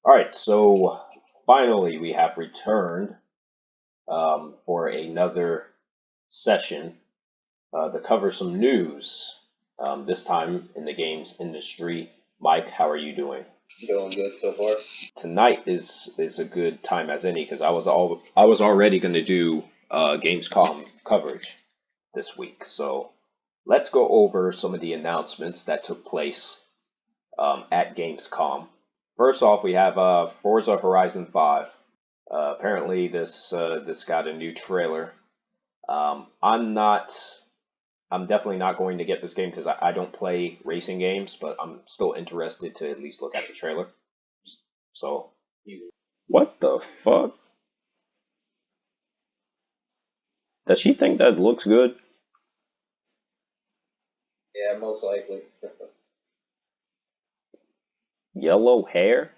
All right, so finally we have returned for another session to cover some news. This time in the games industry. Mike, how are you doing? Doing good so far. Tonight is a good time as any because I was already going to do Gamescom coverage this week. So let's go over some of the announcements that took place at Gamescom. First off, we have Forza Horizon 5. Apparently, this got a new trailer. I'm not. I'm definitely not going to get this game because I don't play racing games, but I'm still interested to at least look at the trailer. So, what the fuck? Does she think that looks good? Yeah, most likely. Yellow hair?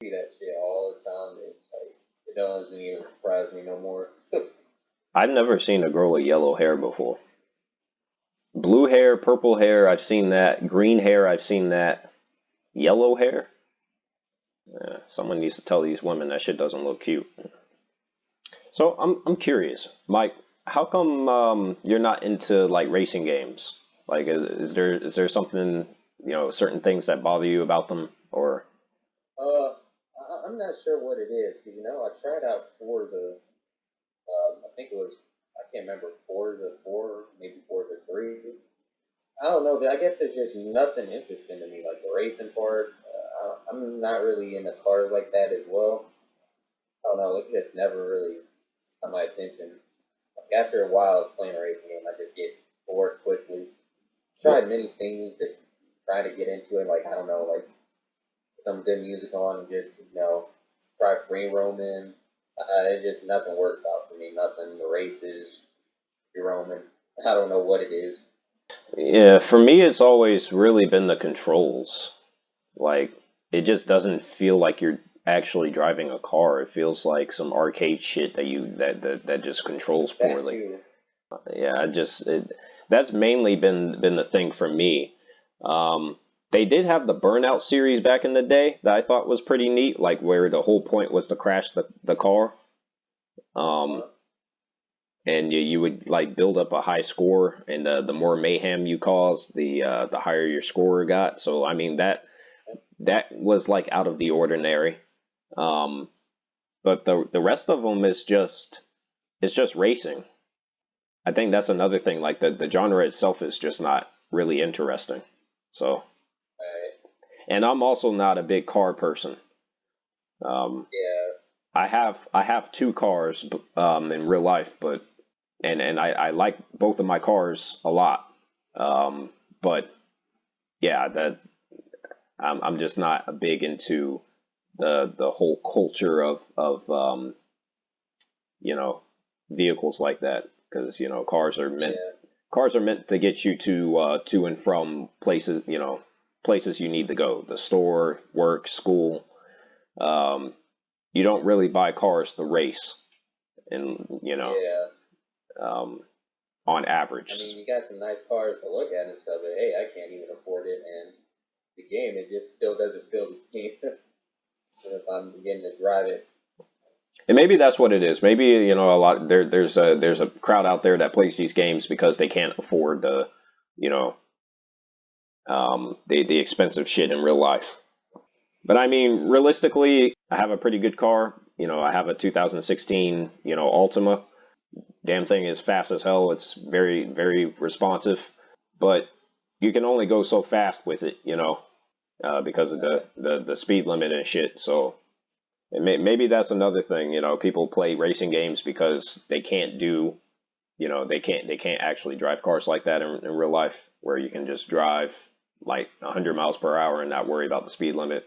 See that shit all the time. It's like it doesn't even surprise me no more. I've never seen a girl with yellow hair before. Blue hair, purple hair, I've seen that. Green hair, I've seen that. Yellow hair? Someone needs to tell these women that shit doesn't look cute. So I'm curious, Mike. How come you're not into like racing games? Like, is there something, certain ththings that bother you about them, or? I'm not sure what it is. 'Cause, I tried out Forza. I think it was. I can't remember Forza 4, maybe Forza 3. I don't know. I guess there's just nothing interesting to me, like the racing part. I'm not really into cars like that as well. I don't know. It just never really got my attention. Like after a while of playing a racing game, I just get bored quickly. Tried many things to try to get into it, like I don't know, like some good music on and just try free roaming. It just nothing works out for me. Nothing. The races, free roaming. I don't know what it is. Yeah, for me, it's always really been the controls. Like, it just doesn't feel like you're actually driving a car. It feels like some arcade shit that just controls That poorly. too. Yeah, that's mainly been the thing for me. Um, they did have the Burnout series back in the day that I thought was pretty neat, like where the whole point was to crash the car. Um, Uh, and you would like build up a high score, and the more mayhem you caused, the higher your score got. So I mean that was like out of the ordinary. Um, but the rest of them is just it's just racing. I think that's another thing. Like the genre itself is just not really interesting. So, uh, and I'm also not a big car person. Um, yeah. I have two cars in real life, but and I like both of my cars a lot. Um, but yeah, that I'm just not a big into the whole culture of you know vehicles like that because Yeah. cars are meant to get you to and from places places you need to go, the store, work, school. Um, you don't really buy cars to race, and Yeah. um, on I average. mean, you got some nice cars to look at and stuff, but hey, I can't even afford it. And the game, it just still doesn't feel the same if I'm beginning to drive it. And maybe that's what it is. Maybe a lot there's a crowd out there that plays these games because they can't afford you know the expensive shit in real life. But I mean, realistically, I have a pretty good car. I have a 2016 Altima. Damn thing is fast as hell. It's very very responsive, but you can only go so fast with it, because of the speed limit and shit. So maybe that's another thing. People play racing games because they can't do, they can't actually drive cars like that in real life, where you can just drive like 100 miles per hour and not worry about the speed limit.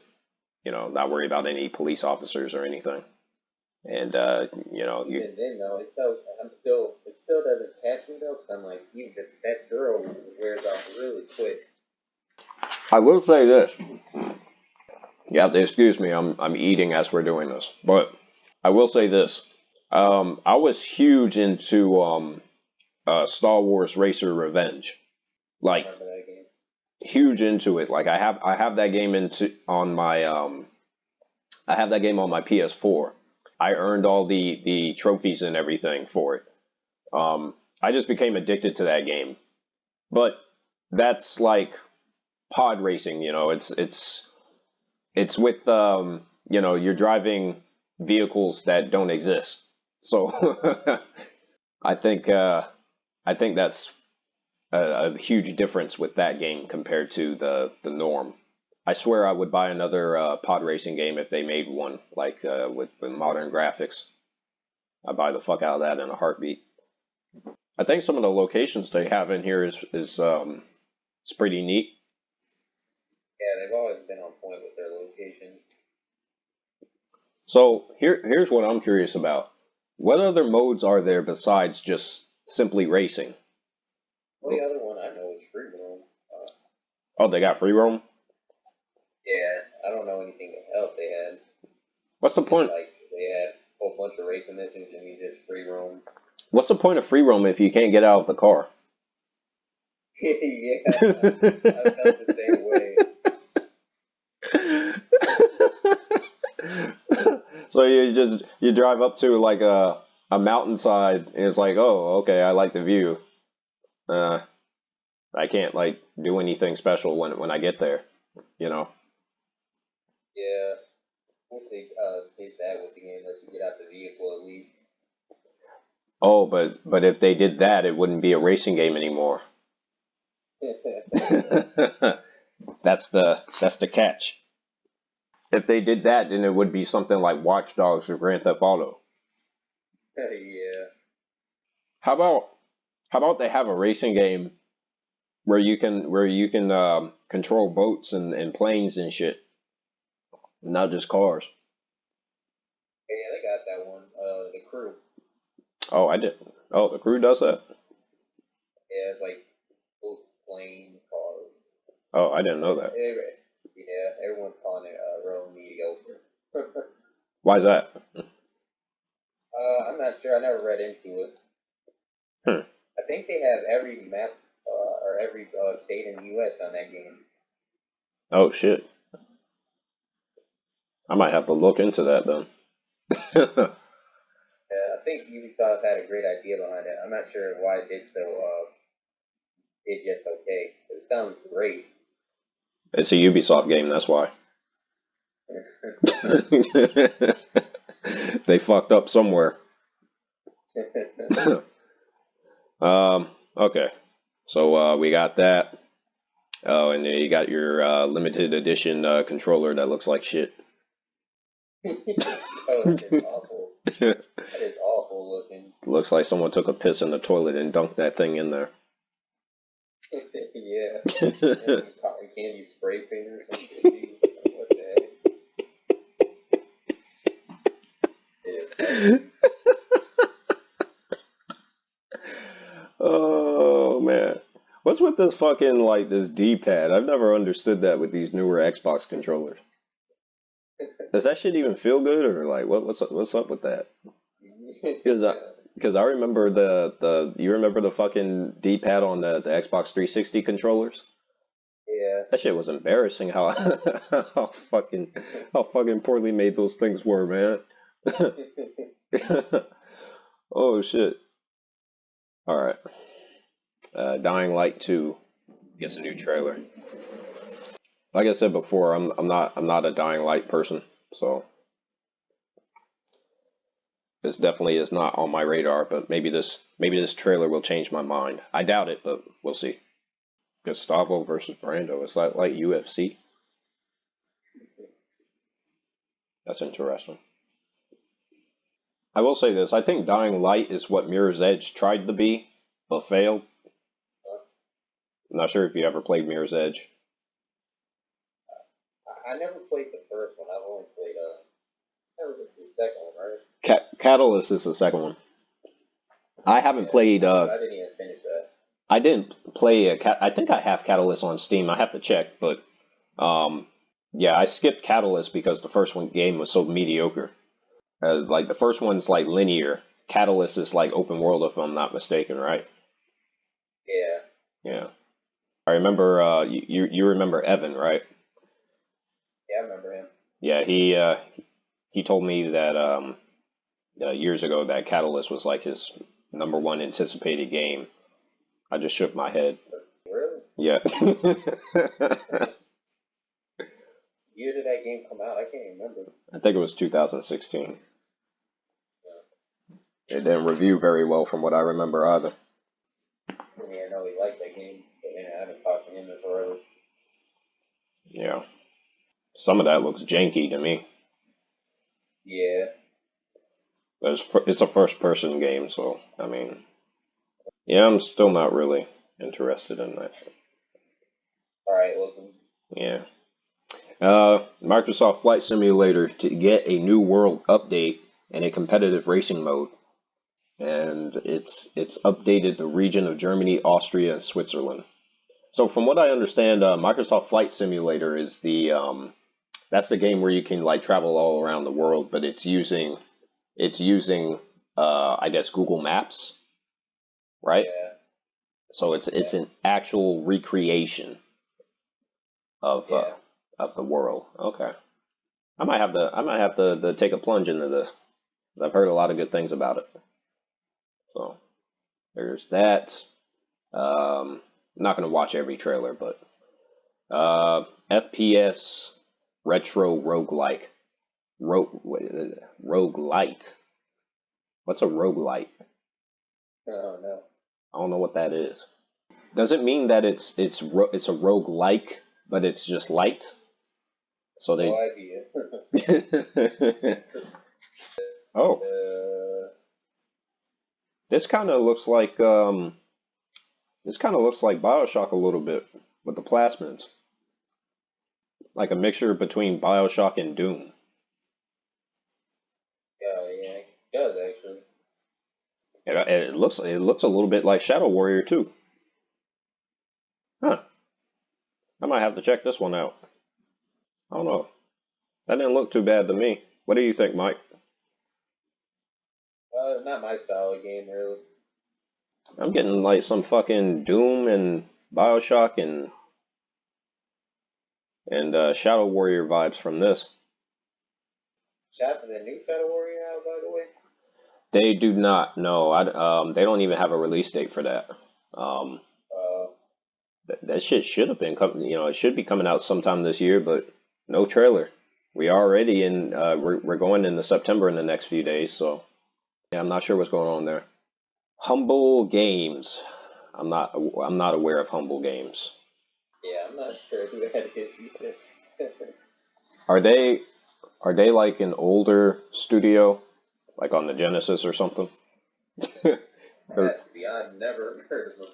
Not worry about any police officers or anything. And you Even then, though, it still doesn't catch me though, because I'm like, you, that girl wears off really quick. I will say this. You have to excuse me. I'm eating as we're doing this, but I will say this. I was huge into Star Wars Racer Revenge. I Like remember that game. huge into it. Like I have that game into on my I have that game on my PS4. I earned all the trophies and everything for it. I just became addicted to that game. But that's like pod racing, you know. It's with you know, you're driving vehicles that don't exist. So I think I think that's a huge difference with that game compared to the norm. I swear I would buy another pod racing game if they made one like with modern graphics. I'd buy the fuck out of that in a heartbeat. I think some of the locations they have in here is it's pretty neat. Yeah, they've always been on point with their locations. So here's what I'm curious about. What other modes are there besides just simply racing? Well, the other one I know is free roam. Oh, they got free roam? Yeah, I don't know anything else they had. What's the point? Like they had a whole bunch of racing missions and you just free roam. What's the point of free roam if you can't get out of the car? Yeah, I felt the same way. So you drive up to like a mountainside and it's like, oh, okay, I like the view. I can't like do anything special when I get there, you know. Yeah, we'll see. Stay sad with the game unless you get out the vehicle at least. Oh, but if they did that, it wouldn't be a racing game anymore. That's the catch. If they did that, then it would be something like Watch Dogs or Grand Theft Auto. Yeah. How about they have a racing game where you can control boats and planes and shit, not just cars. Yeah, they got that one. The Crew. Oh, I did. Oh, the Crew does that. Yeah, it's like boats, planes, cars. Oh, I didn't know that. Yeah, everyone's calling it real mediocre. Why is that? I'm not sure. I never read into it. Hmm. I think they have every map or every state in the U.S. on that game. Oh shit. I might have to look into that then. I think Ubisoft had a great idea behind it. I'm not sure why it did just okay. It sounds great. It's a Ubisoft game, that's why. They fucked up somewhere. Okay. So we got that. Oh, and then you got your limited edition controller that looks like shit. Oh, it's awful. That is awful looking. Looks like someone took a piss in the toilet and dunked that thing in there. Yeah. Cotton candy spray paint or something. What the heck? Oh man. What's with this fucking like this D-pad? I've never understood that with these newer Xbox controllers. Does that shit even feel good or like what's up with that? Because I remember the you remember the fucking D-pad on the Xbox 360 controllers? Yeah. That shit was embarrassing how how fucking poorly made those things were, man. Oh shit. All right. Dying Light 2 gets a new trailer. Like I said before, I'm not a Dying Light person, so this definitely is not on my radar. But maybe this trailer will change my mind. I doubt it, but we'll see. Gustavo versus Brando. Is that like UFC? That's interesting. I will say this. I think Dying Light is what Mirror's Edge tried to be, but failed. I'm not sure if you ever played Mirror's Edge. I never played the first one. I've only played that was the second one, right? Catalyst is the second one. I haven't played. I didn't even finish that. I didn't play I think I have Catalyst on Steam. I have to check, but yeah, I skipped Catalyst because the first one game was so mediocre. Like the first one's like linear. Catalyst is like open world, if I'm not mistaken, right? Yeah. Yeah. I remember. You remember Evan, right? Yeah, I remember him. Yeah, he told me that years ago that Catalyst was like his number one anticipated game. I just shook my head. Really? Yeah. Year did that game come out? I can't remember. I think it was 2016. It didn't review very well from what I remember either. I mean, I know he liked that game, but man, I haven't talked to him in forever. Yeah. Some of that looks janky to me. Yeah. But it's a first person game, so, I mean, yeah, I'm still not really interested in that. Alright, looking. Yeah. Microsoft Flight Simulator to get a new world update and a competitive racing mode. And it's updated the region of Germany, Austria, and Switzerland. So from what I understand, Microsoft Flight Simulator is the that's the game where you can like travel all around the world, but it's using I guess Google Maps, right? Yeah. So it's an actual recreation of the world. Okay, I might have to take a plunge into this. I've heard a lot of good things about it. So there's that. I'm not gonna watch every trailer, but FPS retro roguelike. Roguelite. What's a roguelite? Oh, no. I don't know what that is. Does it mean that it's a roguelike, but it's just light? So they. No idea. Oh, this kind of looks like BioShock a little bit with the plasmids, like a mixture between BioShock and Doom. yeah, it does actually. It looks a little bit like Shadow Warrior too. Huh. I might have to check this one out. I don't know. That didn't look too bad to me. What do you think, Mike? Not my style of game, really. I'm getting like some fucking Doom and BioShock and Shadow Warrior vibes from this. The new Shadow Warrior out, by the way? They do not. No, they don't even have a release date for that. That shit should have been coming. It should be coming out sometime this year, but no trailer. We already in. We're going into September in the next few days, so yeah, I'm not sure what's going on there. Humble Games. I'm not aware of Humble Games. Yeah, I'm not sure who that is either. Are they like an older studio, like on the Genesis or something? I've never heard of them.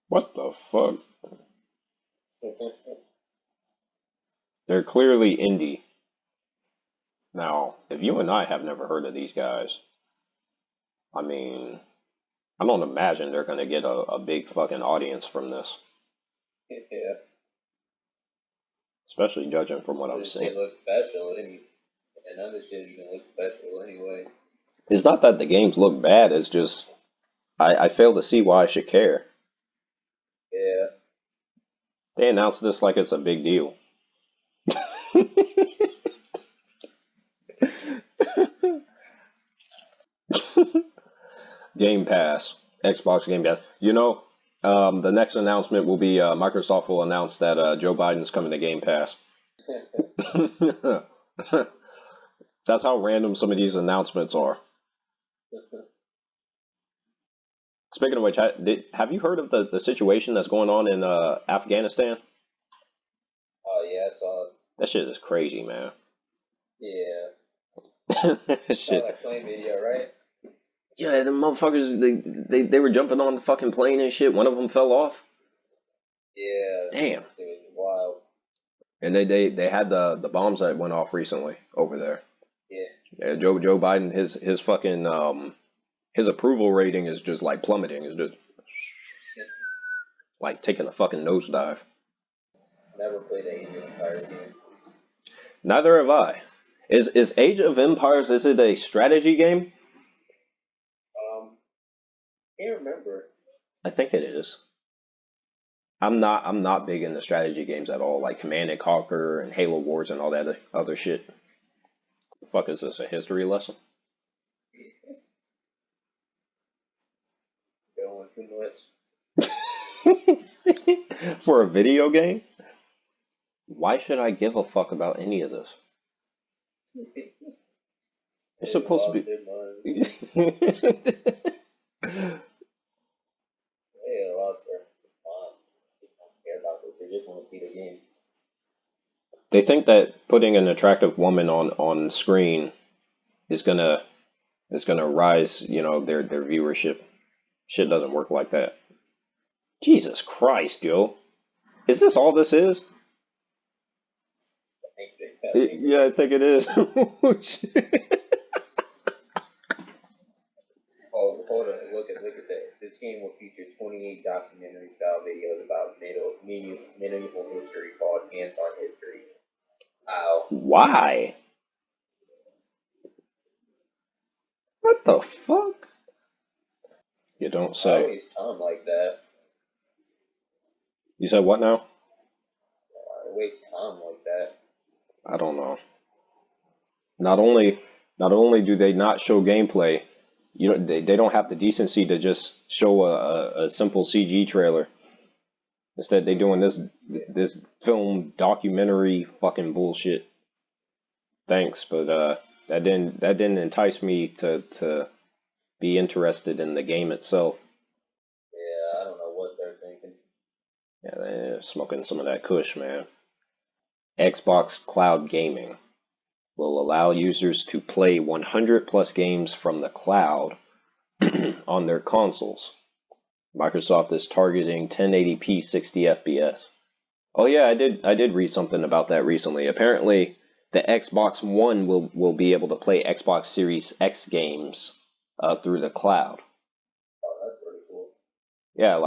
What the fuck? They're clearly indie. Now, if you and I have never heard of these guys, I mean, I don't imagine they're gonna get a big fucking audience from this. Yeah. Especially judging from what I'm This seeing. shit looks special, and other shit even looks special anyway. It's not that the games look bad, it's just I fail to see why I should care. Yeah. They announced this like it's a big deal. Game Pass, Xbox Game Pass. The next announcement will be Microsoft will announce that Joe Biden's coming to Game Pass. That's how random some of these announcements are. Speaking of which, have you heard of the situation that's going on in Afghanistan? Oh, yeah, I saw it. That shit is crazy, man. Yeah. Shit. Saw that plane video, right? Yeah, the motherfuckers, they were jumping on the fucking plane and shit. One of them fell off. Yeah. Damn. It was wild. And they had the bombs that went off recently over there. Yeah. Joe Biden, his fucking his approval rating is just like plummeting. It's just like taking a fucking nosedive. Never played Age of Empires game. Neither have I. Is Age of Empires, is it a strategy game? Can't remember. I think it is. I'm not big into strategy games at all, like Command and Conquer and Halo Wars and all that other shit. fuck is this? A history lesson? Going too much. For a video game? Why should I give a fuck about any of this? It's supposed to be. They lost their mind. They don't care about this. They just want to see the game. They think that putting an attractive woman on screen is gonna rise, their viewership. Shit doesn't work like that. Jesus Christ, yo. Is this all this is? Yeah, I think it is. Oh, hold on. Look at that. This game will feature 28 documentary-style videos about medieval history called Hands-on History. Wow. Why? What the fuck? You don't say. Why waste time like that? You said what now? Why waste time like that? I don't know. Not only do they not show gameplay, they don't have the decency to just show a simple CG trailer. Instead, they doing this film documentary fucking bullshit. Thanks, but that didn't entice me to be interested in the game itself. Yeah, I don't know what they're thinking. Yeah, they're smoking some of that kush, man. Xbox Cloud Gaming will allow users to play 100 plus games from the cloud on their consoles. Microsoft is targeting 1080p 60 FPS. Oh yeah, I did read something about that recently. Apparently, the Xbox One will be able to play Xbox Series X games through the cloud. Oh, that's pretty cool. Yeah,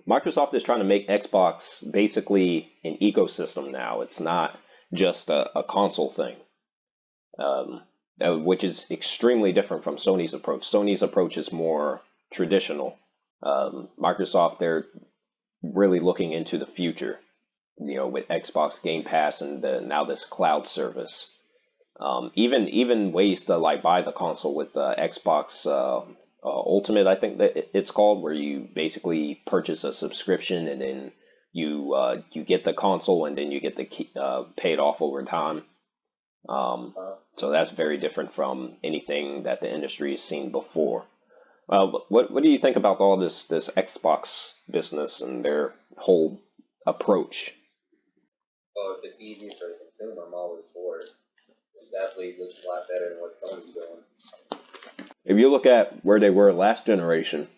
Microsoft is trying to make Xbox basically an ecosystem now. It's not just a console thing, which is extremely different from Sony's approach. Sony's approach is more traditional. Microsoft, they're really looking into the future, with Xbox Game Pass and now this cloud service. Even ways to like buy the console with Xbox Ultimate, I think that it's called, where you basically purchase a subscription and then you get the console and then you get the paid off over time. So that's very different from anything that the industry has seen before. What do you think about all this Xbox business and their whole approach? Well, if it's easy for the consumer, I'm always for it. It definitely looks a lot better than what Sony's doing. If you look at where they were last generation,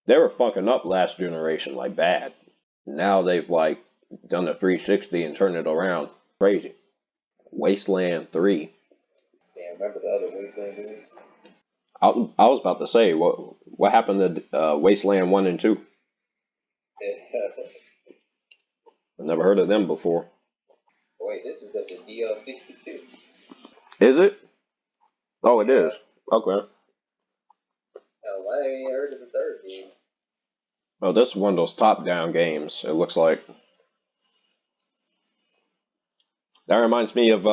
they were fucking up last generation like bad. Now they've like done a 360 and turned it around. Crazy. Wasteland 3. Damn, remember the other Wasteland games? I was about to say, what happened to Wasteland 1 and 2? I've never heard of them before. Wait, this is just a DL62. Is it? Oh, it is. Okay. Hell, I ain't heard of the third game. Oh, this is one of those top-down games, it looks like. That reminds me of,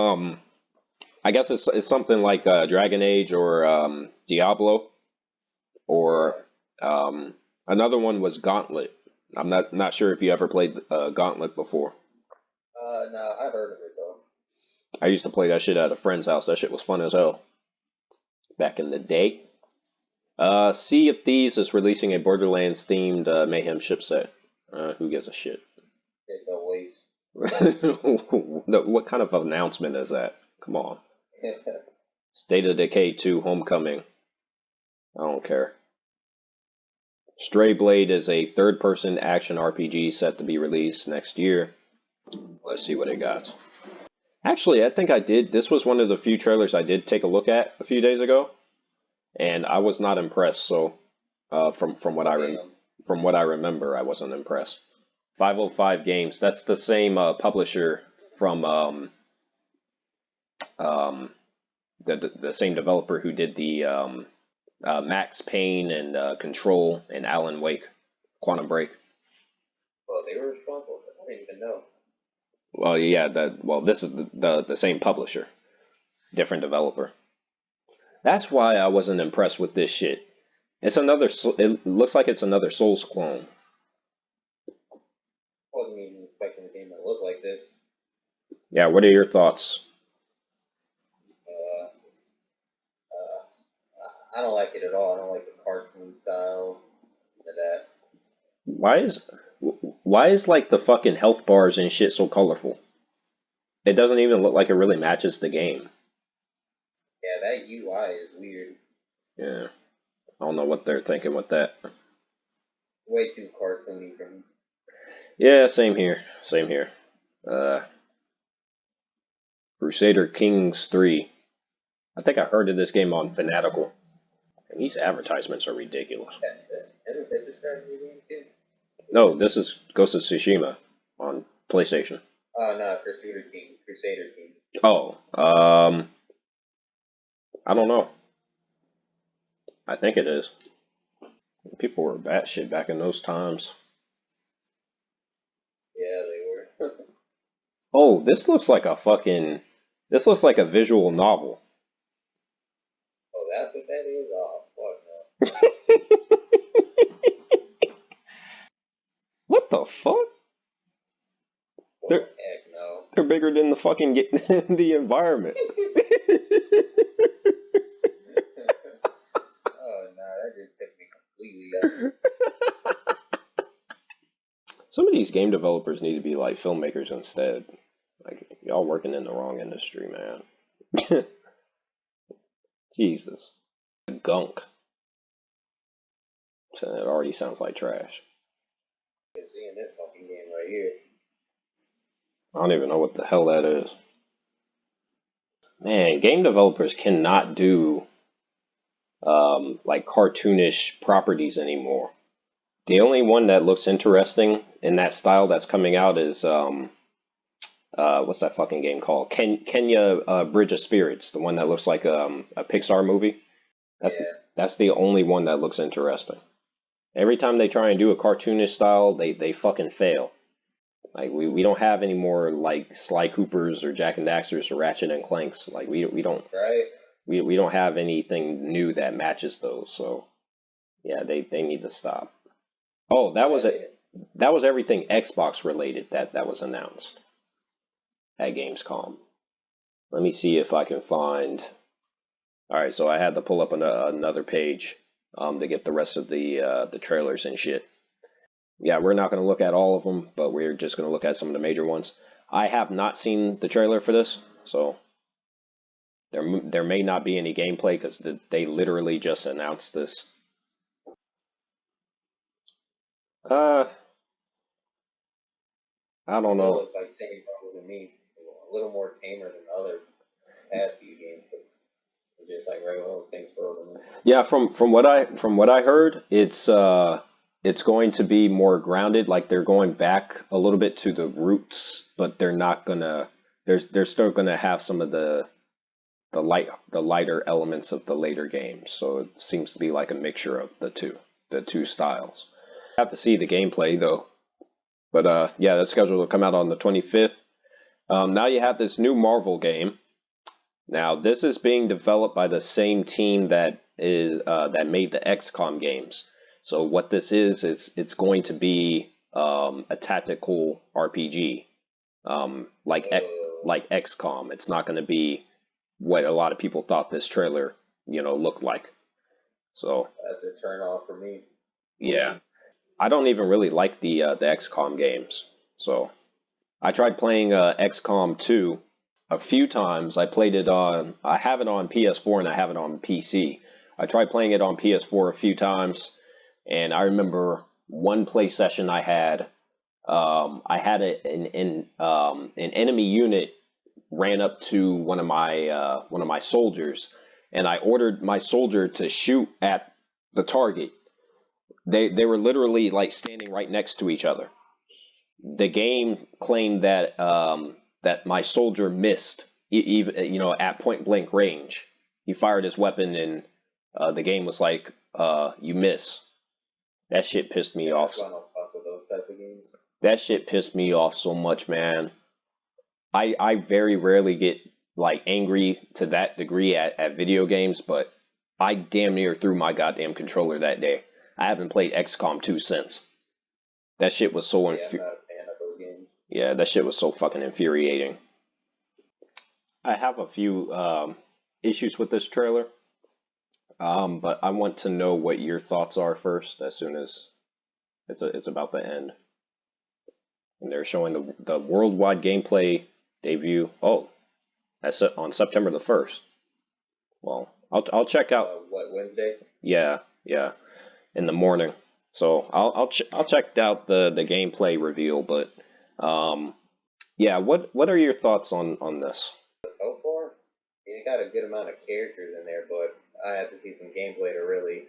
I guess it's something like Dragon Age or Diablo. Or another one was Gauntlet. I'm not sure if you ever played Gauntlet before. No, I heard of it though. I used to play that shit at a friend's house. That shit was fun as hell. Back in the day. Sea of Thieves is releasing a Borderlands themed Mayhem chipset. Who gives a shit? It's a waste. What kind of announcement is that? Come on. State of Decay 2 Homecoming. I don't care. Stray Blade is a third-person action RPG set to be released next year. Let's see what it got. Actually, I think I did. This was one of the few trailers I did take a look at a few days ago, and I was not impressed. So, from what I remember, I wasn't impressed. 505 Games. That's the same publisher from the same developer who did the Max Payne and Control and Alan Wake, Quantum Break. Well, they were responsible. I didn't even know. Well, yeah. This is the same publisher. different developer. That's why I wasn't impressed with this shit. It's another. It looks like it's another Souls clone. Wasn't even expecting the game to look like this. Yeah. What are your thoughts? Uh, I don't like it at all. I don't like the cartoon style of that. Why is like the fucking health bars and shit so colorful? It doesn't even look like it really matches the game. Yeah, that UI is weird. Yeah. I don't know what they're thinking with that. Way too cartoony for me. Yeah, same here. Same here. Uh, Crusader Kings 3. I think I heard of this game on Fanatical. And these advertisements are ridiculous. Isn't this a strategy game too? No, this is Ghost of Tsushima on PlayStation. Oh no, Crusader King. Crusader King. Oh, I don't know. I think it is. People were batshit back in those times. Yeah, they were. Oh, this looks like a fucking. This looks like a visual novel. Oh, that's what that is? Oh, fuck What the fuck? no. They're Heck no. they're bigger than the fucking the environment. Oh no, that just took me completely up. Some of these game developers need to be like filmmakers instead. Like y'all working in the wrong industry, man. Jesus, gunk. It already sounds like trash. Seeing this fucking game right here. I don't even know what the hell that is. Man, game developers cannot do like cartoonish properties anymore. The only one that looks interesting in that style that's coming out is what's that fucking game called? Kenya Bridge of Spirits, the one that looks like a Pixar movie. That's Yeah. that's the only one that looks interesting. Every time they try and do a cartoonish style, they fucking fail. Like we don't have any more like Sly Coopers or Jack and Daxters or Ratchet and Clanks. Like we don't Right? we don't have anything new that matches those. So yeah, they need to stop. Oh, that was it. That was everything Xbox related that was announced at Gamescom. Let me see if I can find. All right, so I had to pull up another page to get the rest of the trailers and shit. Yeah, we're not going to look at all of them, but we're just going to look at some of the major ones. I have not seen the trailer for this, so there may not be any gameplay because they literally just announced this. Uh, I don't It know. looks like same problem to me. A little more tamer than other past few games, but it's just like regular old things for them. Yeah, from what I heard, it's going to be more grounded. Like they're going back a little bit to the roots, but they're not gonna. They're still gonna have some of the lighter elements of the later games. So it seems to be like a mixture of the two styles. Have to see the gameplay though. But yeah, that's scheduled to come out on the 25th. Now you have this new Marvel game. Now this is being developed by the same team that made the XCOM games. So what this is, it's going to be a tactical RPG, like XCOM. It's not going to be what a lot of people thought this trailer, looked like. So That's a turn off for me. yeah, I don't even really like the XCOM games. So I tried playing XCOM 2 a few times. I have it on PS4 and I have it on PC. I tried playing it on PS4 a few times, and I remember one play session I had. I had an enemy unit ran up to one of my soldiers, and I ordered my soldier to shoot at the target. They were literally like standing right next to each other. The game claimed that my soldier missed, even at point blank range. He fired his weapon, and the game was like, "You miss." That shit pissed me off. I don't fuck with those type of games. That shit pissed me off so much, man. I very rarely get like angry to that degree at video games, but I damn near threw my goddamn controller that day. I haven't played XCOM 2 since. That shit was so Yeah, I'm not a fan of those games. yeah, that shit was so fucking infuriating. I have a few issues with this trailer, but I want to know what your thoughts are first. As soon as it's about to end, and they're showing the worldwide gameplay debut. Oh, that's on September the 1st. Well, I'll check out. What, Wednesday? Yeah, yeah, in the morning. So I'll check out the gameplay reveal, but yeah, what are your thoughts on this? So far, you got a good amount of characters in there, but I have to see some gameplay to really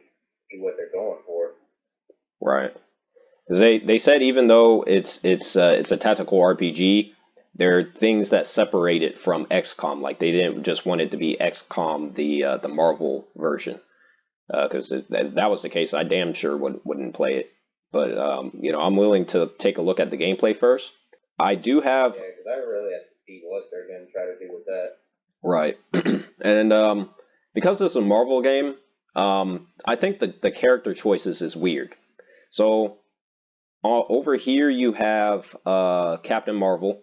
see what they're going for. Right. 'Cause they said even though it's a tactical RPG, there are things that separate it from XCOM. Like they didn't just want it to be XCOM the Marvel version. Because that was the case, I damn sure wouldn't play it. But you know, I'm willing to take a look at the gameplay first. I do have Yeah, because I really have to see what they're going to try to do with that. right, and because this is a Marvel game, I think the character choices is weird. So over here you have Captain Marvel.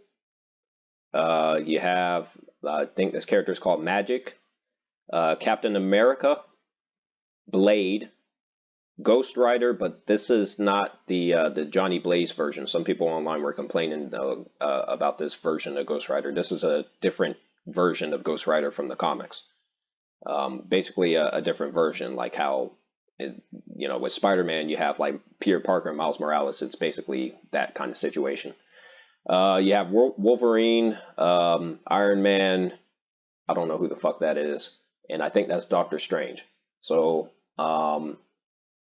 You have I think this character is called Magic. Captain America, Blade, Ghost Rider, but this is not the Johnny Blaze version. Some people online were complaining about this version of Ghost Rider. This is a different version of Ghost Rider from the comics. Basically, a different version, like how you know with Spider-Man you have like Peter Parker and Miles Morales. It's basically that kind of situation. You have Wolverine, Iron Man. I don't know who the fuck that is, and I think that's Doctor Strange. So.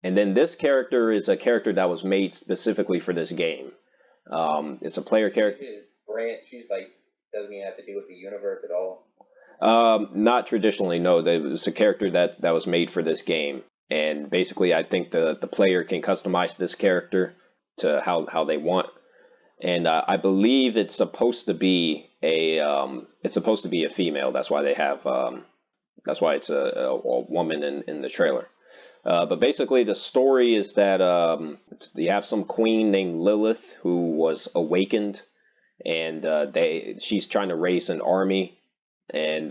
And then this character is a character that was made specifically for this game. It's a player character. She's like doesn't even have to do with the universe at all. Not traditionally, no. It's a character that was made for this game, and basically, I think the player can customize this character to how they want. And I believe it's supposed to be a female. That's why they have that's why it's a woman in the trailer. But basically, the story is that you have some queen named Lilith who was awakened, and she's trying to raise an army, and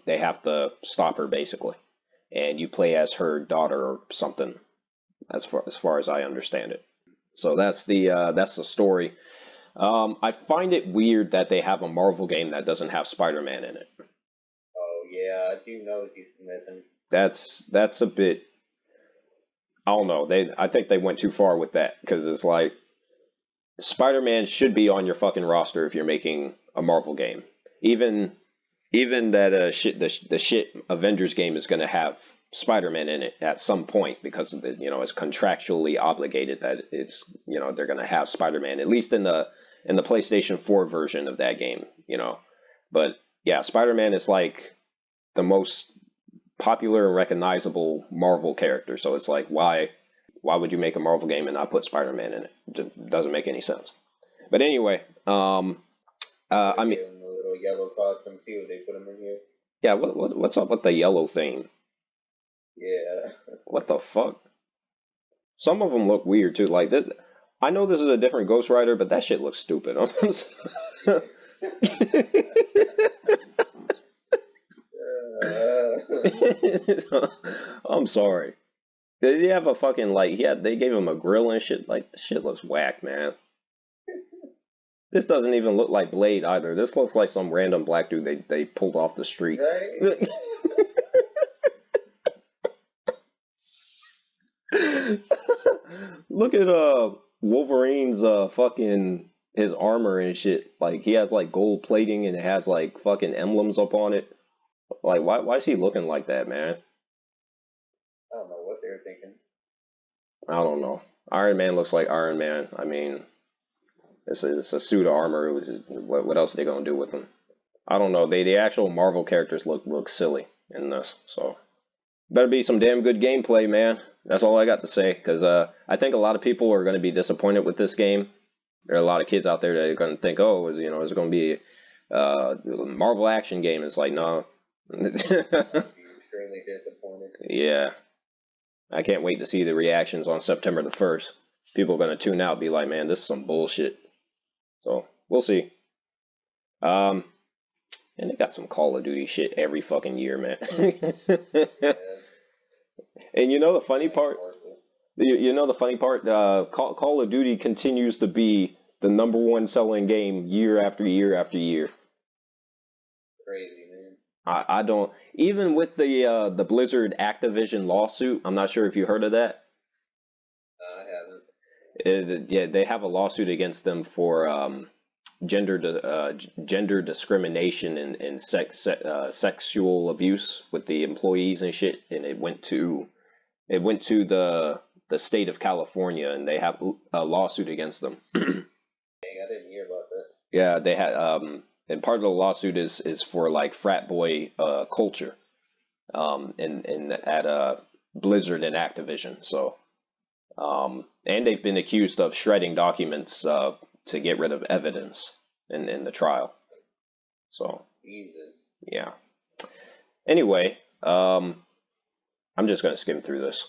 they have to stop her basically. And you play as her daughter or something, as far as I understand it. So that's the story. I find it weird that they have a Marvel game that doesn't have Spider-Man in it. Oh yeah, I do know he's missing. That's a bit. I don't know. I think they went too far with that because it's like Spider-Man should be on your fucking roster if you're making a Marvel game. Even that the shit Avengers game is going to have Spider-Man in it at some point because it's contractually obligated that it's they're going to have Spider-Man at least in the PlayStation 4 version of that game. But yeah, Spider-Man is like the most popular and recognizable Marvel character. So it's like, why would you make a Marvel game and not put Spider-Man in it? It doesn't make any sense. But anyway, I mean, the little yellow costume too. They put him in here. Yeah, what's up with the yellow theme? Yeah. What the fuck? Some of them look weird too. Like this, I know this is a different Ghost Rider, but that shit looks stupid. I'm sorry. They have a fucking like they gave him a grill and shit. Like this shit looks whack, man. This doesn't even look like Blade either. This looks like some random black dude they pulled off the street. Right? Look at Wolverine's fucking his armor and shit. Like he has like gold plating and it has like fucking emblems up on it. Like why is he looking like that, man? I don't know what they were thinking. I don't know. Iron Man looks like Iron Man. I mean, it's a suit of armor. What else are they gonna do with him? I don't know. The actual Marvel characters look silly in this. So better be some damn good gameplay, man. That's all I got to say. Because I think a lot of people are going to be disappointed with this game. There are a lot of kids out there that are going to think, oh, is it going to be The Marvel action game is like, no. I'd be extremely disappointed. Yeah. I can't wait to see the reactions on September the 1st. People are going to tune out and be like, man, this is some bullshit. So, we'll see. And they got some Call of Duty shit every fucking year, man. Yeah, And you know the funny part? You know the funny part? Call of Duty continues to be the number one selling game year after year after year. crazy, man. I don't, even with the Blizzard Activision lawsuit. I'm not sure if you heard of that. I haven't. Yeah, they have a lawsuit against them for gender discrimination and sexual abuse with the employees and shit, and it went to the state of California, and they have a lawsuit against them. Dang, I didn't hear about that. Yeah, they had and part of the lawsuit is for like frat boy culture, in at Blizzard and Activision. So, and they've been accused of shredding documents to get rid of evidence in the trial. So, Jesus. yeah. Anyway, I'm just gonna skim through this.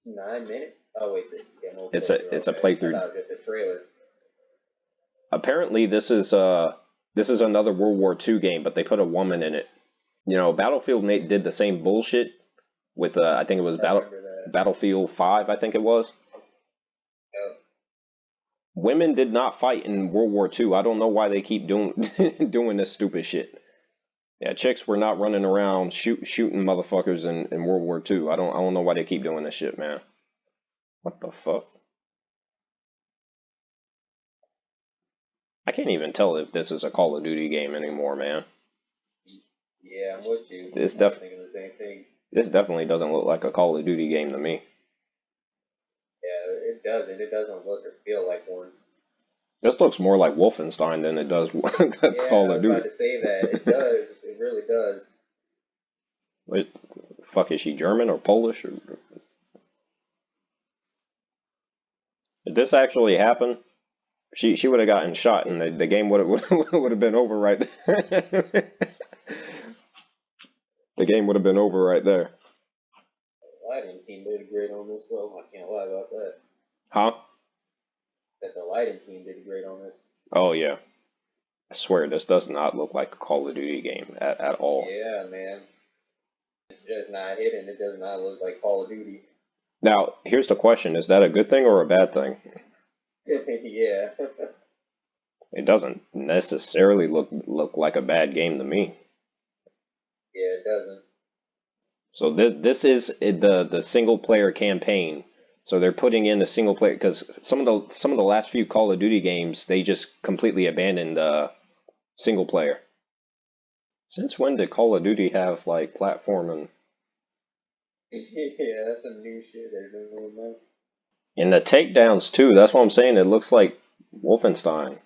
9 minutes? Oh wait, It's a playthrough. I thought it was just a trailer. Apparently, this is another World War II game, but they put a woman in it. You know, Battlefield did the same bullshit with I think it was Battlefield 5. I think it was. Yep. Women did not fight in World War II. I don't know why they keep doing doing this stupid shit. Yeah, chicks were not running around shooting motherfuckers in World War II. I don't know why they keep doing this shit, man. What the fuck? I can't even tell if this is a Call of Duty game anymore, man. Yeah, I'm with you. This I'm thinking the same thing. This definitely doesn't look like a Call of Duty game to me. Yeah, it doesn't. It doesn't look or feel like one. This looks more like Wolfenstein than it does Call of Duty. I was about to say that. It does. It really does. Wait, fuck, is she German or Polish? Or... If this actually happened, she would have gotten shot, and the game would have been over right there. The game would have been over right there. The lighting team did great on this, though. I can't lie about that. Huh? That the lighting team did great on this. Oh yeah. I swear this does not look like a Call of Duty game at all. Yeah, man. It's just not hidden. It does not look like Call of Duty. Now, here's the question. Is that a good thing or a bad thing? Yeah. It doesn't necessarily look like a bad game to me. Yeah, it doesn't. So this is the single player campaign. So they're putting in a single player, because some of the last few Call of Duty games, they just completely abandoned single player. Since when did Call of Duty have like platforming? Yeah, that's some new shit they're doing, man. And the takedowns too. That's what I'm saying. It looks like Wolfenstein.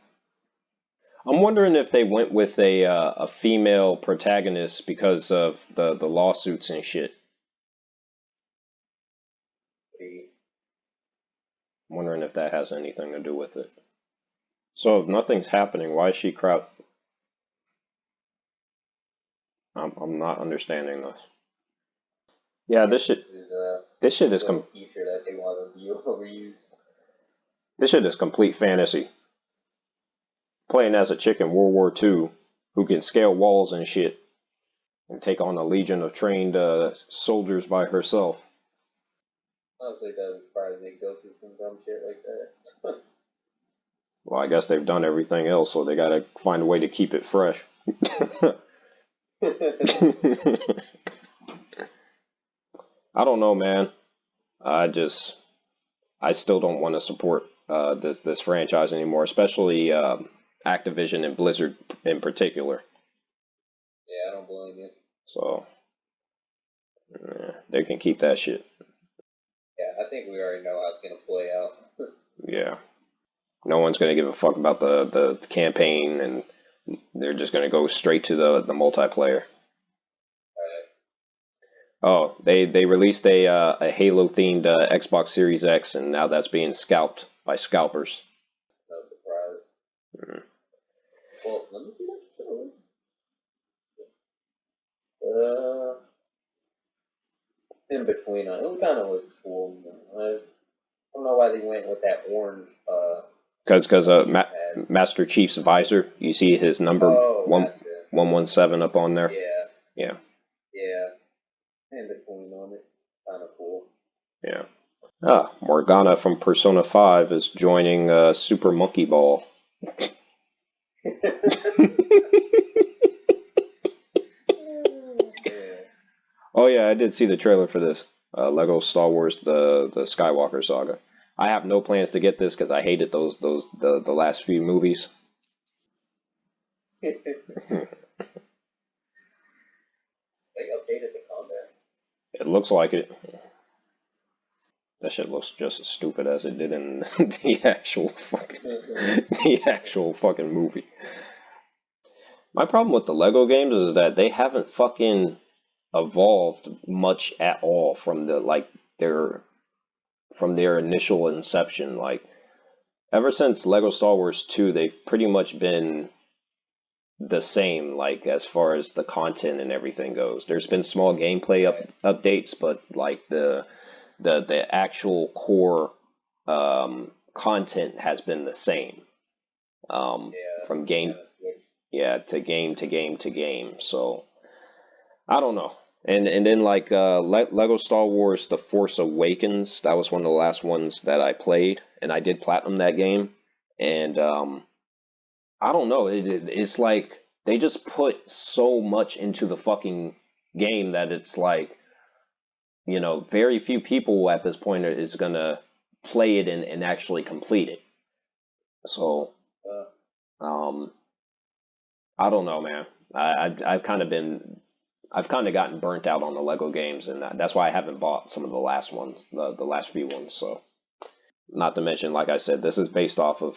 I'm wondering if they went with a female protagonist because of the lawsuits and shit. I'm wondering if that has anything to do with it. So if nothing's happening, why is she crowd? I'm not understanding this. Yeah, this shit is feature that they want to overuse. This shit is complete fantasy. Playing as a chick in World War II who can scale walls and shit and take on a legion of trained soldiers by herself. Honestly, that would surprise me. Go through some dumb shit like that. Well, I guess they've done everything else, so they gotta find a way to keep it fresh. I don't know, man. I still don't want to support this franchise anymore, especially Activision and Blizzard in particular. Yeah, I don't blame you. So they can keep that shit. Yeah, I think we already know how it's gonna play out. Yeah, no one's gonna give a fuck about the campaign, and they're just gonna go straight to the multiplayer. Oh, they released a Halo themed Xbox Series X, and now that's being scalped by scalpers. No surprise. Well, let me see that trailer. Uh, in between, it kind of looks cool. I don't know why they went with that orange. Because Master Chief's visor, you see his number 117 up on there. Yeah. In between on it, kind of cool. Yeah. Morgana from Persona 5 is joining Super Monkey Ball. Oh yeah, I did see the trailer for this. Lego Star Wars: The Skywalker Saga. I have no plans to get this because I hated the last few movies. They updated the combat. It looks like it. That shit looks just as stupid as it did in the actual fucking movie. My problem with the Lego games is that they haven't fucking evolved much at all from their initial inception. Like ever since Lego Star Wars 2, they've pretty much been the same, like as far as the content and everything goes. There's been small gameplay updates, but like the actual core content has been the same from game to game. So I don't know. And then like Lego Star Wars: The Force Awakens, that was one of the last ones that I played, and I did platinum that game. And I don't know. It's like they just put so much into the fucking game that it's like, very few people at this point is gonna play it and actually complete it. So, I don't know, man. I've kind of gotten burnt out on the Lego games, and that's why I haven't bought some of the last ones, the last few ones. So, not to mention, like I said, this is based off of,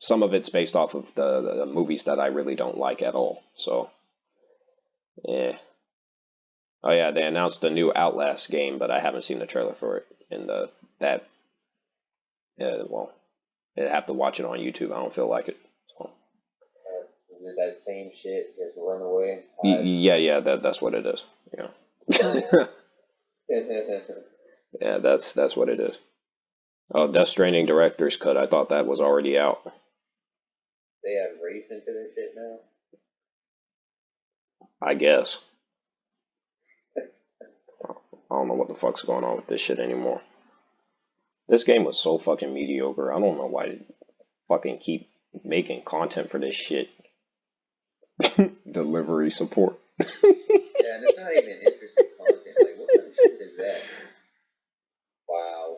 some of it's based off of the movies that I really don't like at all. So, yeah. Oh yeah, they announced a new Outlast game, but I haven't seen the trailer for it. And well, I have to watch it on YouTube. I don't feel like it. So. Is it that same shit? Just run away. Yeah. That's what it is. Yeah. Yeah, that's what it is. Oh, Death Stranding director's cut. I thought that was already out. They have race into this shit now. I guess. I don't know what the fuck's going on with this shit anymore. This game was so fucking mediocre. I don't know why they fucking keep making content for this shit. Delivery support. Yeah, and it's not even interesting content. Like, what kind of shit is that? Wow.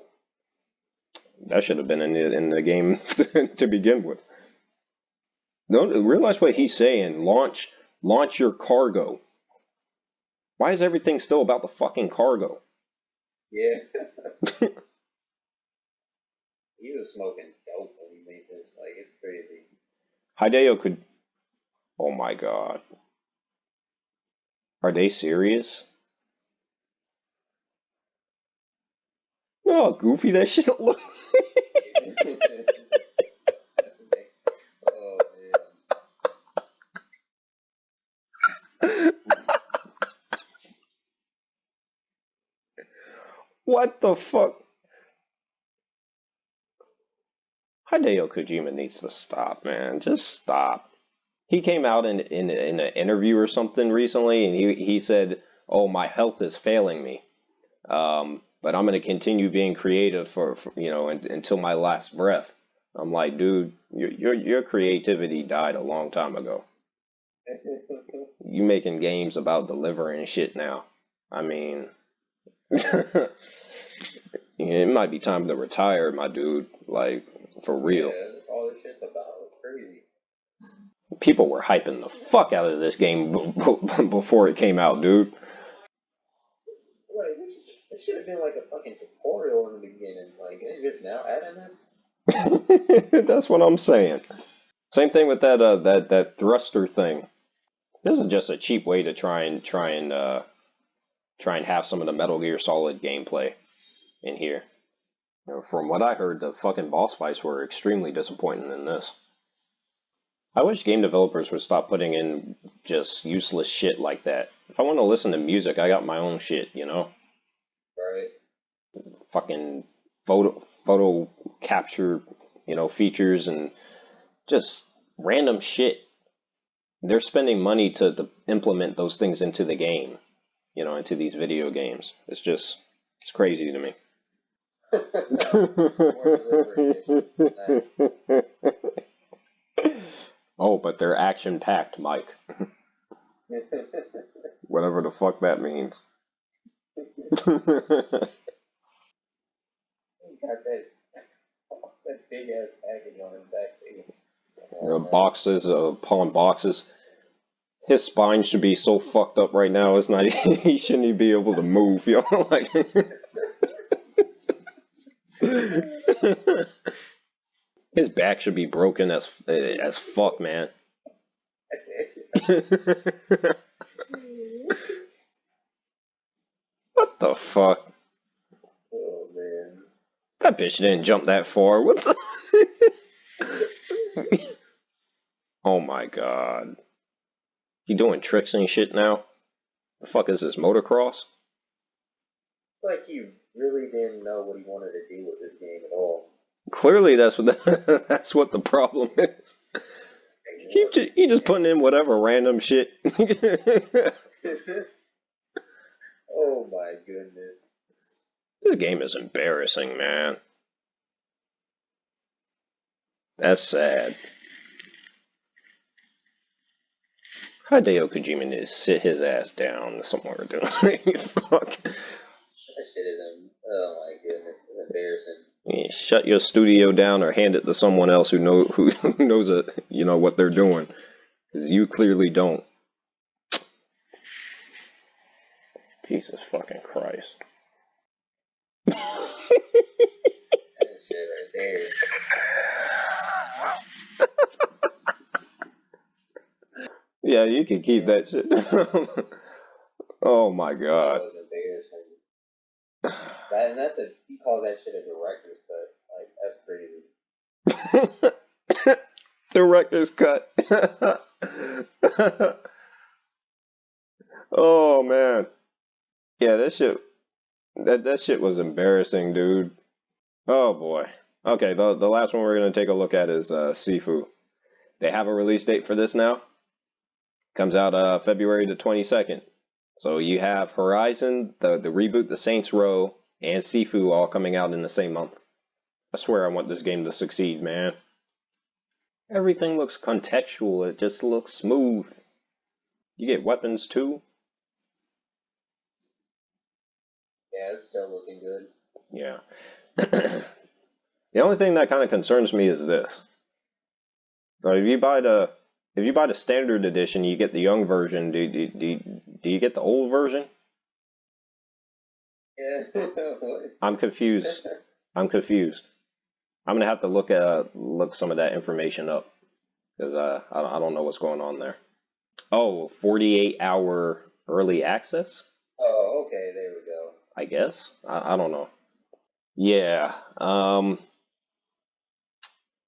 That should have been in the game to begin with. Don't realize what he's saying. Launch your cargo. Why is everything still about the fucking cargo? Yeah. He was smoking dope when he made this. Like, it's crazy. Hideo could. Oh my god. Are they serious? Oh, goofy that shit looks. Oh, man. What the fuck? Hideo Kojima needs to stop, man. Just stop. He came out in an interview or something recently, and he said, "Oh, my health is failing me, but I'm going to continue being creative for until my last breath." I'm like, dude, your creativity died a long time ago. You making games about delivering shit now. I mean, it might be time to retire, my dude. Like, for real. Yeah, that's all this shit's about. It's crazy. People were hyping the fuck out of this game before it came out, dude. Like, it should have been like a fucking tutorial in the beginning. Like, it's just now adding this. That's what I'm saying. Same thing with that thruster thing. This is just a cheap way to try and have some of the Metal Gear Solid gameplay in here. From what I heard, the fucking boss fights were extremely disappointing in this. I wish game developers would stop putting in just useless shit like that. If I want to listen to music, I got my own shit, you know? Right. Fucking photo capture, features and just random shit. They're spending money to implement those things into the game, into these video games. It's crazy to me. More deliberate. Nice. Oh, but they're action packed, Mike. Whatever the fuck that means. Got that big ass package on his back too. Boxes upon boxes. His spine should be so fucked up right now. It's not. He shouldn't even be able to move. Like. His back should be broken as fuck, man. What the fuck? Oh man. That bitch didn't jump that far. What the? Oh my god. You doing tricks and shit now? The fuck is this, motocross? It's like he really didn't know what he wanted to do with this game at all. Clearly, that's what the problem is. He just putting in whatever random shit. Oh my goodness. This game is embarrassing, man. That's sad. Hideo Kojima needs to sit his ass down somewhere doing. Fuck. That shit is oh my goodness, it's embarrassing. Yeah, shut your studio down or hand it to someone else who knows what they're doing, because you clearly don't. Jesus fucking Christ. That shit right there. Yeah, you can keep that shit. Oh my god. That was embarrassing. He calls that shit a director's cut. Like, that's crazy. Director's cut. Oh man. Yeah, that shit was embarrassing, dude. Oh boy. Okay, the last one we're gonna take a look at is Sifu. They have a release date for this now. Comes out February the 22nd. So you have Horizon, the reboot, the Saints Row, and Sifu all coming out in the same month. I swear I want this game to succeed, man. Everything looks contextual. It just looks smooth. You get weapons too. Yeah, it's still looking good. Yeah. The only thing that kind of concerns me is this. So if you buy the standard edition, you get the young version. Do you get the old version? Yeah. I'm confused. I'm gonna have to look some of that information up because I don't know what's going on there. Oh, 48-hour early access? Oh, okay, there we go. I guess. I don't know. Yeah.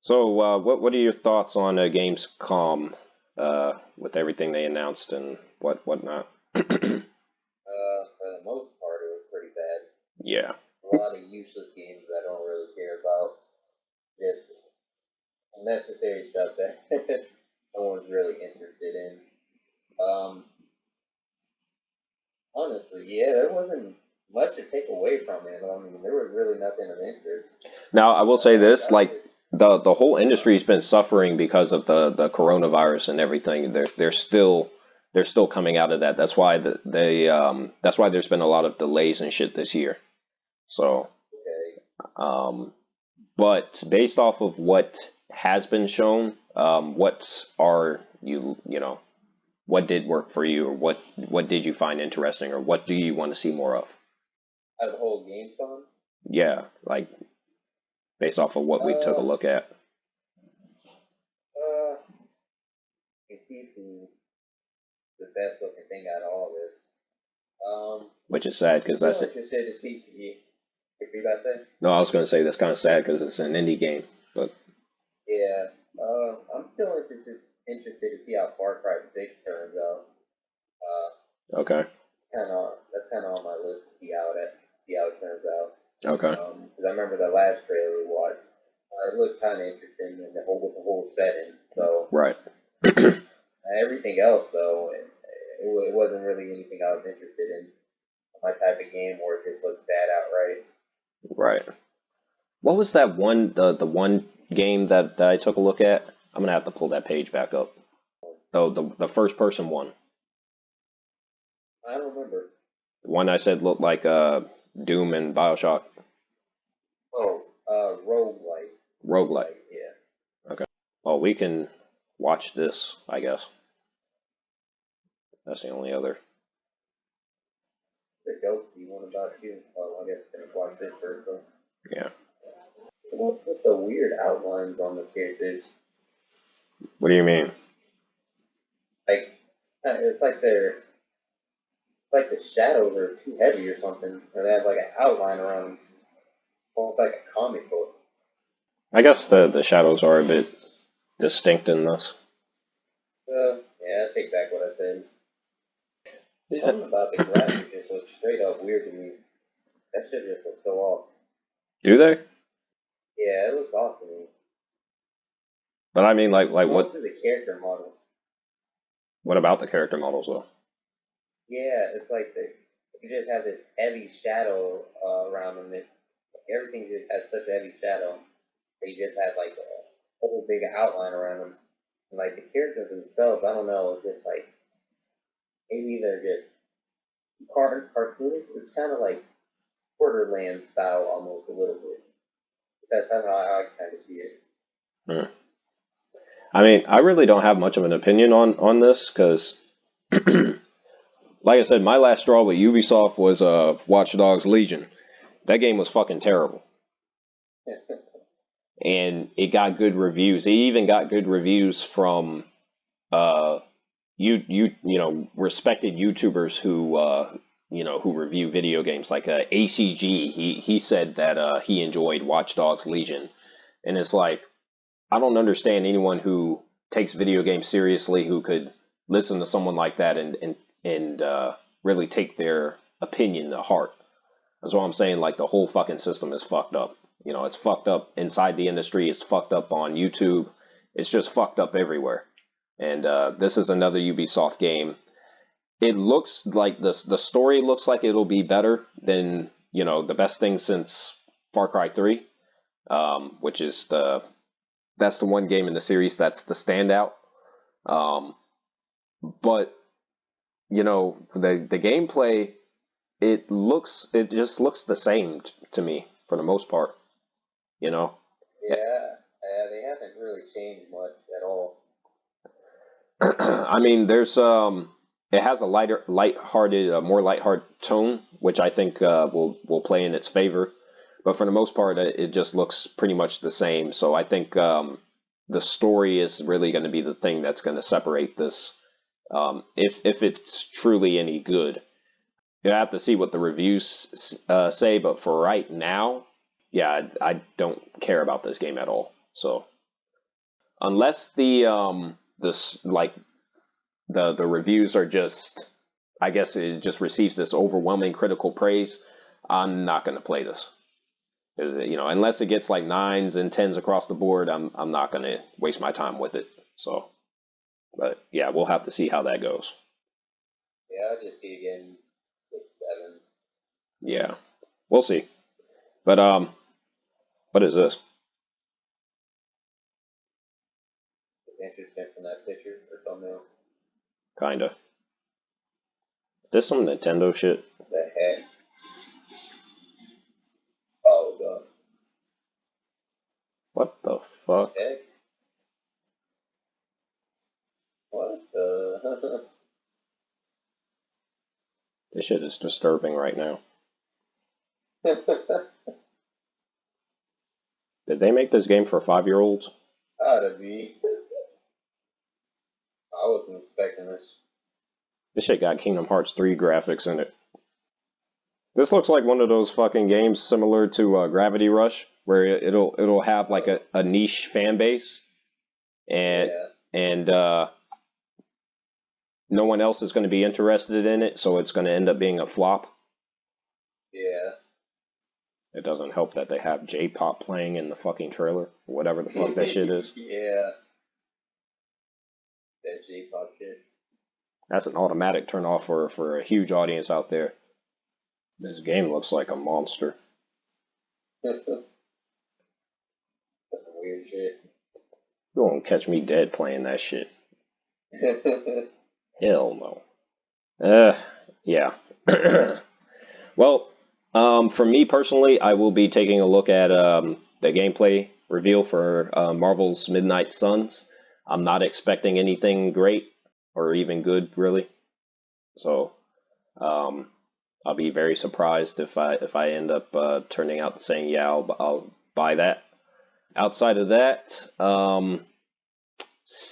So what are your thoughts on Gamescom with everything they announced and whatnot? For the most part, it was pretty bad. Yeah. A lot of useless games I don't really care about. Just unnecessary stuff that no one's really interested in. Honestly, yeah, there wasn't much to take away from it. I mean, there was really nothing of interest. Now I will say this, like the whole industry's been suffering because of the coronavirus and everything. They're still coming out of that. That's why that's why there's been a lot of delays and shit this year. So, Okay. but based off of what has been shown, what are what did work for you, or what did you find interesting, or what do you want to see more of? Out of the whole Gamescom? Yeah, like based off of what we took a look at. Sifu, the best looking thing out of all this. Which is sad because that's I'm it. interested to see if you about that. No, I was going to say that's kind of sad because it's an indie game, but Yeah. I'm still interested to see how Far Cry 6 turns out. Okay. That's kind of on my list to see how it turns out. Okay. Because I remember the last trailer we watched. It looked kind of interesting in with the whole setting. So Right. everything else though, it wasn't really anything I was interested in. My type of game where it just looks bad outright. Right. What was that one the one game that I took a look at? I'm gonna have to pull that page back up. Oh, the first person one. I don't remember. The one I said looked like Doom and Bioshock. Oh, roguelike. Roguelike. Yeah. Okay. Well, we can watch this, I guess. That's the only other. The ghosty one about you. Well, I guess I'm gonna watch this first. So. Yeah. What's with the weird outlines on the characters? What do you mean? Like, it's like the shadows are too heavy or something, or they have like an outline around them, almost like a comic book. I guess the shadows are a bit distinct in this. Yeah, I take back what I said. Yeah. Something about the graphics just looks straight up weird to me. That shit just looks so off. Do they? Yeah, it looks off to me. But I mean, like what? Most of the character models. What about the character models though? Yeah, it's like you just have this heavy shadow around them. Everything just has such a heavy shadow. They just have like a whole big outline around them. And, like the characters themselves, I don't know, it's just like maybe they're just cartoonish. It's kind of like Borderlands style almost a little bit. That's how I kind of see it. Hmm. I mean, I really don't have much of an opinion on this because, like I said, my last straw with Ubisoft was Watch Dogs Legion. That game was fucking terrible, and it got good reviews. It even got good reviews from uh you know respected YouTubers who who review video games like ACG. He said that he enjoyed Watch Dogs Legion, and it's like I don't understand anyone who takes video games seriously who could listen to someone like that and really take their opinion to heart. That's what I'm saying. Like the whole fucking system is fucked up. You know, it's fucked up inside the industry. It's fucked up on YouTube. It's just fucked up everywhere. And this is another Ubisoft game. It looks like the story looks like it'll be better than the best thing since Far Cry 3, which is that's the one game in the series that's the standout. Um, but the gameplay it just looks the same to me for the most part. You know. Yeah, they haven't really changed much at all. I mean, there's it has a more lighthearted tone, which I think will play in its favor. But for the most part, it just looks pretty much the same. So I think the story is really going to be the thing that's going to separate this. If it's truly any good, you have to see what the reviews say. But for right now, yeah, I don't care about this game at all. So unless this like the reviews are just, I guess it just receives this overwhelming critical praise, I'm not going to play this. Unless it gets like 9s and 10s across the board, I'm not going to waste my time with it. So, but yeah, we'll have to see how that goes. Yeah, I just see again 6, 7s. Yeah, we'll see. But what is this? It's interesting from that picture or thumbnail. Kinda. Is this some Nintendo shit? The heck? Oh god. What the fuck? Heck? What the? This shit is disturbing right now. Did they make this game for 5-year-olds? Gotta be. I wasn't expecting this. This shit got Kingdom Hearts 3 graphics in it. This looks like one of those fucking games similar to Gravity Rush, where it'll have like a niche fan base, and Yeah. and no one else is going to be interested in it, so it's going to end up being a flop. Yeah. It doesn't help that they have J-pop playing in the fucking trailer, whatever the fuck that shit is. Yeah. That J-pop shit. That's an automatic turn off for a huge audience out there. This game looks like a monster. That's some weird shit. You won't catch me dead playing that shit. Hell no. Yeah. Well, for me personally, I will be taking a look at the gameplay reveal for Marvel's Midnight Suns. I'm not expecting anything great or even good, really. So, I'll be very surprised if I end up turning out saying, yeah, I'll buy that. Outside of that,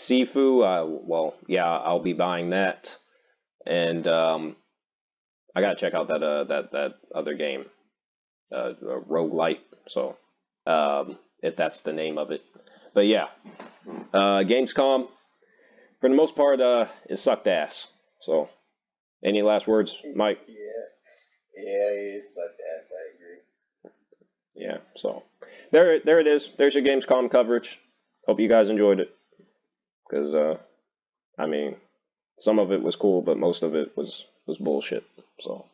Sifu, well, yeah, I'll be buying that, and I gotta check out that other game, Roguelike. So, if that's the name of it, but yeah, Gamescom for the most part it sucked ass. So, any last words, Mike? Yeah, it's like that. I agree. Yeah. So, there it is. There's your Gamescom coverage. Hope you guys enjoyed it, because I mean, some of it was cool, but most of it was bullshit. So.